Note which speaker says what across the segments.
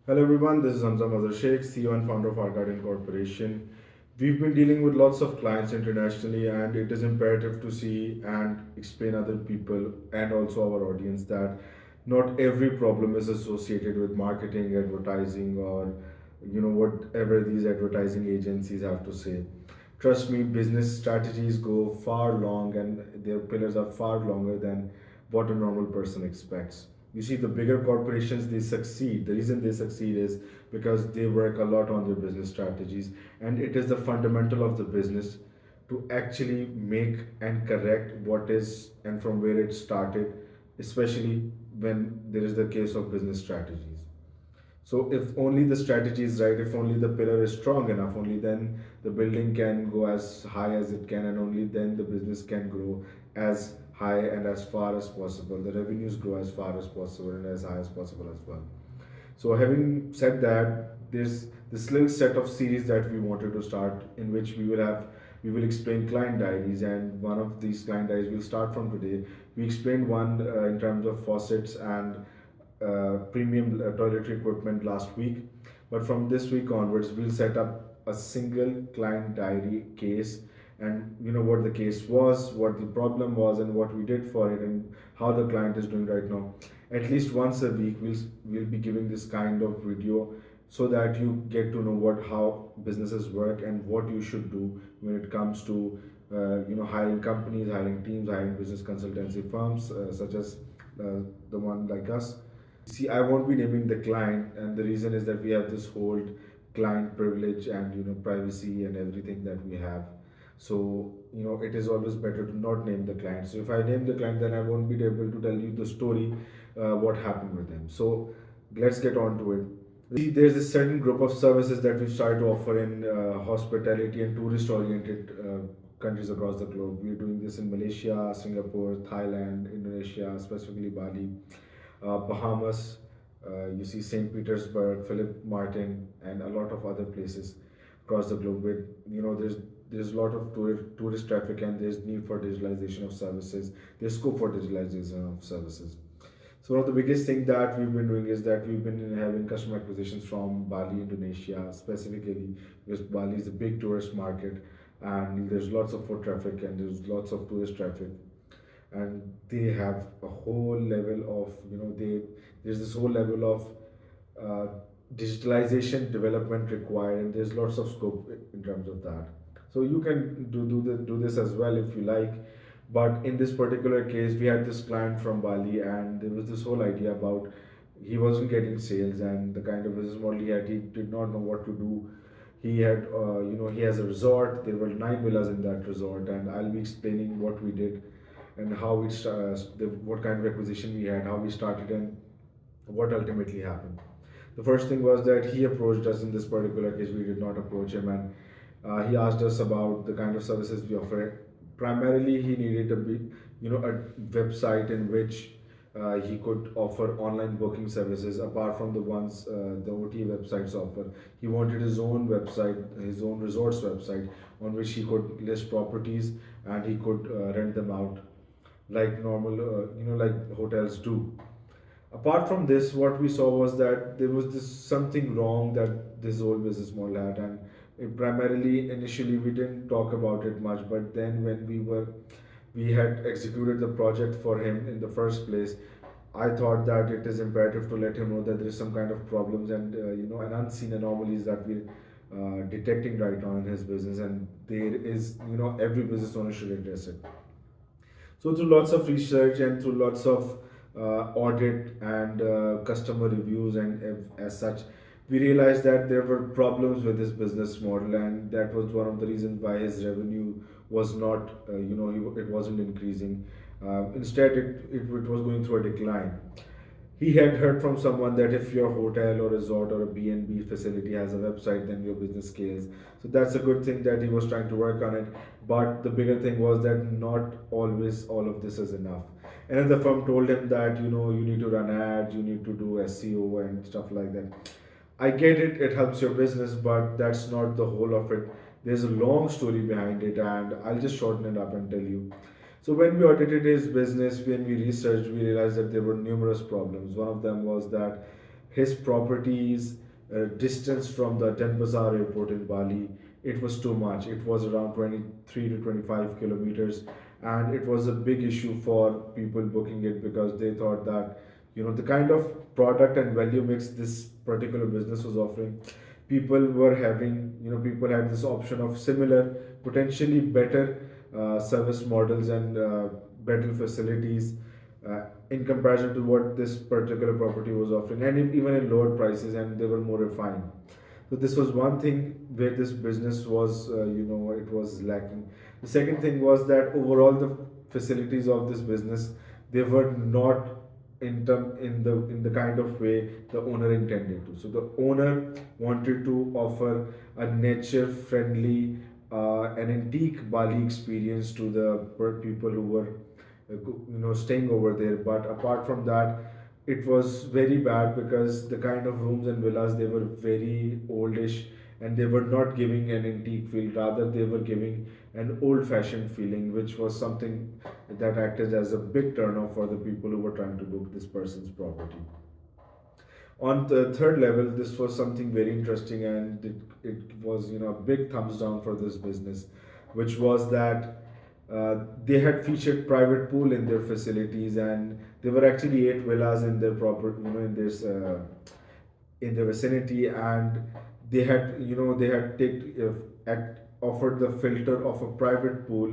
Speaker 1: Hello everyone, this is Hamza Mazhar Sheikh, CEO and founder of Aargard Corporation. We've been dealing with lots of clients internationally, and it is imperative to see and explain other people and also our audience that not every problem is associated with marketing, advertising, or whatever these advertising agencies have to say. Trust me, business strategies go far long and their pillars are far longer than what a normal person expects. You see, the bigger corporations, they succeed. The reason they succeed is because they work a lot on their business strategies, and it is the fundamental of the business to actually make and correct what is and from where it started, especially when there is the case of business strategies. So if only the strategy is right, if only the pillar is strong enough, only then the building can go as high as it can, and only then the business can grow as high and as far as possible. The revenues grow as far as possible and as high as possible as well. So having said that, there's this little set of series that we wanted to start in which we will explain client diaries, and one of these client diaries will start from today. We explained one in terms of faucets and premium toiletry equipment last week, but from this week onwards we'll set up a single client diary case, and you know what the case was, what the problem was, and what we did for it, and how the client is doing right now. At least once a week we'll be giving this kind of video so that you get to know what how businesses work and what you should do when it comes to hiring companies, hiring teams, hiring business consultancy firms such as the one like us. See, I won't be naming the client, and the reason is that we have this whole client privilege and privacy and everything that we have. So it is always better to not name the client. So if I name the client, then I won't be able to tell you the story, what happened with them. So let's get on to it. See, there's a certain group of services that we've started to offer in hospitality and tourist-oriented countries across the globe. We're doing this in Malaysia, Singapore, Thailand, Indonesia, specifically Bali, Bahamas. You see St. Petersburg, Philip Martin, and a lot of other places across the globe. With there's a lot of tourist traffic, and there's need for digitalization of services. There's scope for digitalization of services. So one of the biggest thing that we've been doing is that we've been having customer acquisitions from Bali, Indonesia, specifically because Bali is a big tourist market, and there's lots of foot traffic and there's lots of tourist traffic, and they have a whole level of there's this whole level of uh, digitalization development required, and there's lots of scope in terms of that. So you can do this as well if you like, but in this particular case we had this client from Bali, and there was this whole idea about he wasn't getting sales, and the kind of business model he had, he did not know what to do. He had he has a resort, there were 9 villas in that resort, and I'll be explaining what we did and how what kind of acquisition we had, how we started, and what ultimately happened. The first thing was that he approached us. In this particular case, we did not approach him, and he asked us about the kind of services we offer. Primarily, he needed a website in which he could offer online booking services apart from the ones the OTA websites offer. He wanted his own website, his own resorts website, on which he could list properties and he could rent them out like normal, like hotels do. Apart from this, what we saw was that there was this something wrong that this whole business model had, and primarily initially we didn't talk about it much, but then when we had executed the project for him in the first place, I thought that it is imperative to let him know that there is some kind of problems and an unseen anomalies that we're detecting right now in his business, and there is every business owner should address it. So through lots of research and through lots of audit and customer reviews and as such, we realized that there were problems with his business model, and that was one of the reasons why his revenue was not, it wasn't increasing. Instead, it was going through a decline. He had heard from someone that if your hotel or resort or a B&B facility has a website, then your business scales. So that's a good thing that he was trying to work on it. But the bigger thing was that not always all of this is enough. And the firm told him that you need to run ads, you need to do SEO and stuff like that. I get it, it helps your business, but that's not the whole of it. There's a long story behind it, and I'll just shorten it up and tell you. So, when we audited his business, when we researched, we realized that there were numerous problems. One of them was that his properties distance from the Denpasar airport in Bali, it was too much. It was around 23 to 25 kilometers, and it was a big issue for people booking it because they thought that the kind of product and value mix this particular business was offering, people had this option of similar, potentially better service models and better facilities in comparison to what this particular property was offering, and even in lower prices, and they were more refined. So this was one thing where this business was, it was lacking. The second thing was that overall the facilities of this business, they were not in the kind of way the owner intended to. So the owner wanted to offer a nature friendly, an antique Bali experience to the people who were staying over there. But apart from that, it was very bad because the kind of rooms and villas, they were very oldish, and they were not giving an antique feel, rather they were giving an old fashioned feeling, which was something that acted as a big turn off for the people who were trying to book this person's property. On the third level, this was something very interesting, and it was a big thumbs down for this business, which was that they had featured private pool in their facilities, and there were actually 8 villas in their proper in this in the vicinity, and they had offered the filter of a private pool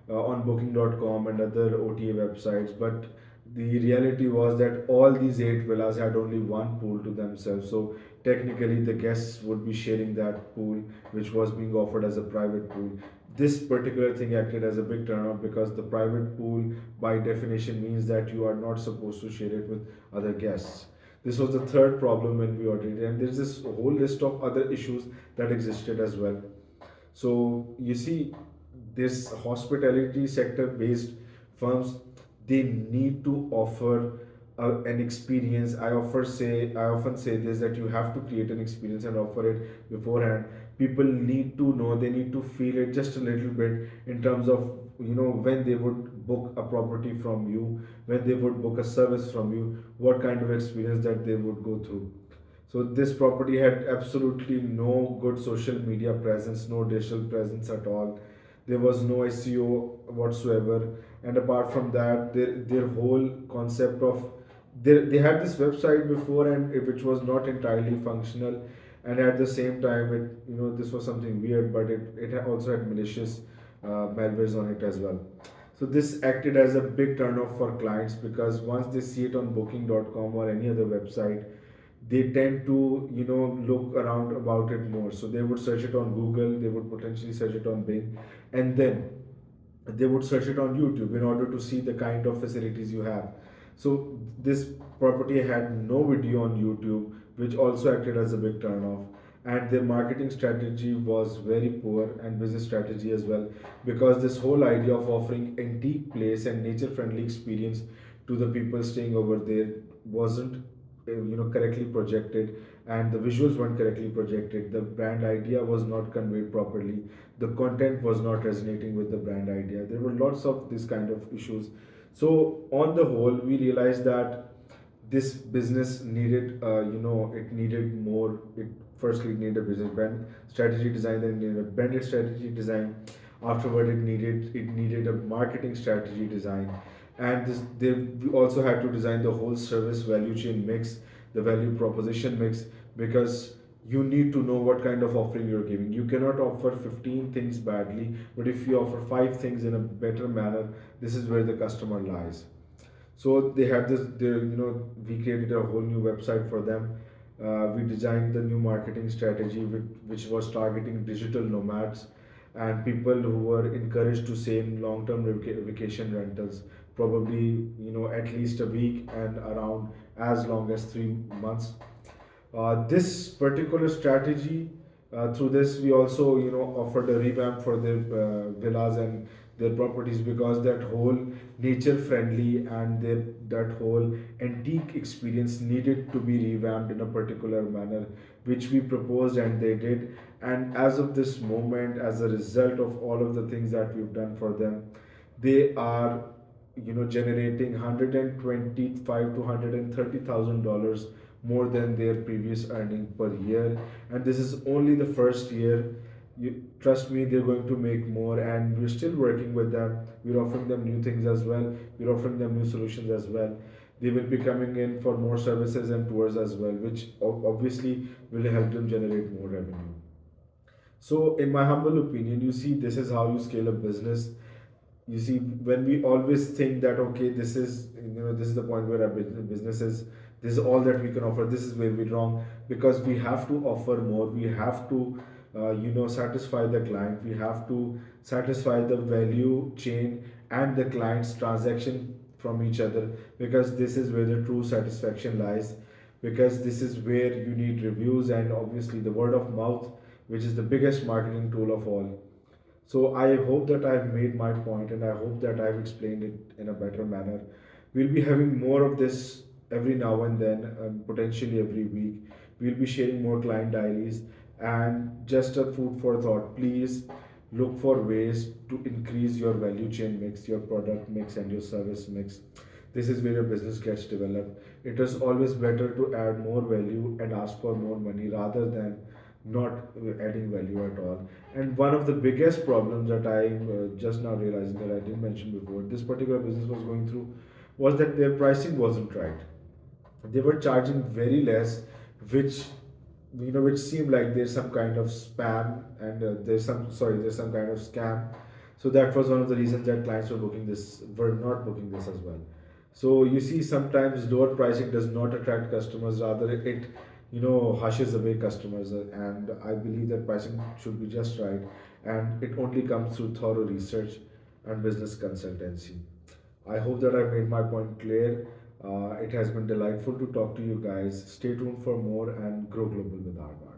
Speaker 1: on booking.com and other OTA websites. But the reality was that all these 8 villas had only one pool to themselves, so technically the guests would be sharing that pool, which was being offered as a private pool. This particular thing acted as a big turnoff because the private pool by definition means that you are not supposed to share it with other guests. This was the third problem when we ordered it, and there's this whole list of other issues that existed as well. So you see, this hospitality sector based firms, they need to offer an experience. I often say this, that you have to create an experience and offer it beforehand. People need to know, they need to feel it just a little bit in terms of when they would book a property from you, when they would book a service from you, what kind of experience that they would go through. So this property had absolutely no good social media presence, no digital presence at all. There was no SEO whatsoever, and apart from that, their whole concept of they had this website before, and which was not entirely functional, and at the same time, this was something weird, but it also had malicious malwares on it as well. So this acted as a big turnoff for clients because once they see it on booking.com or any other website, they tend to look around about it more. So they would search it on Google, they would potentially search it on Bing, and then they would search it on YouTube in order to see the kind of facilities you have. So this property had no video on YouTube, which also acted as a big turnoff. And their marketing strategy was very poor, and business strategy as well, because this whole idea of offering antique place and nature friendly experience to the people staying over there wasn't correctly projected, and the visuals weren't correctly projected, the brand idea was not conveyed properly, the content was not resonating with the brand idea. There were lots of this kind of issues. So on the whole, we realized that this business needed, it needed more. It firstly it needed a business brand strategy design, then it needed a branded strategy design. Afterward, it needed a marketing strategy design, and they we also had to design the whole service value chain mix, the value proposition mix, because you need to know what kind of offering you're giving. You cannot offer 15 things badly, but if you offer 5 things in a better manner, this is where the customer lies. So they had this, we created a whole new website for them. We designed the new marketing strategy, which was targeting digital nomads and people who were encouraged to stay in long-term vacation rentals, probably at least a week and around as long as 3 months. This particular strategy, through this, we also offered a revamp for their villas and their properties, because that whole nature friendly and that whole antique experience needed to be revamped in a particular manner, which we proposed and they did. And as of this moment, as a result of all of the things that we've done for them, they are generating 125 to $130,000 more than their previous earning per year. And this is only the first year. You trust me, they're going to make more, and we're still working with them. We're offering them new things as well. We're offering them new solutions as well. They will be coming in for more services and tours as well, which obviously will help them generate more revenue. So, in my humble opinion, you see, this is how you scale a business. You see, when we always think that okay, this is, this is the point where our business is, this is all that we can offer, this is where we're wrong, because we have to offer more. We have to satisfy the client. We have to satisfy the value chain and the client's transaction from each other, because this is where the true satisfaction lies, because this is where you need reviews and obviously the word of mouth, which is the biggest marketing tool of all. So I hope that I've made my point, and I hope that I've explained it in a better manner. We'll be having more of this every now and then, potentially every week. We'll be sharing more client diaries, and just a food for thought. Please look for ways to increase your value chain mix, your product mix, and your service mix. This is where your business gets developed. It is always better to add more value and ask for more money rather than not adding value at all. And one of the biggest problems that I'm just now realizing that I didn't mention before, this particular business was going through, was that their pricing wasn't right. They were charging very less, which which seemed like there's some kind of spam, and there's some kind of scam. So that was one of the reasons that clients were not booking this as well. So you see, sometimes lower pricing does not attract customers, rather it hushes away customers. And I believe that pricing should be just right, and it only comes through thorough research and business consultancy. I hope that I've made my point clear. It has been delightful to talk to you guys. Stay tuned for more and grow global with Arga.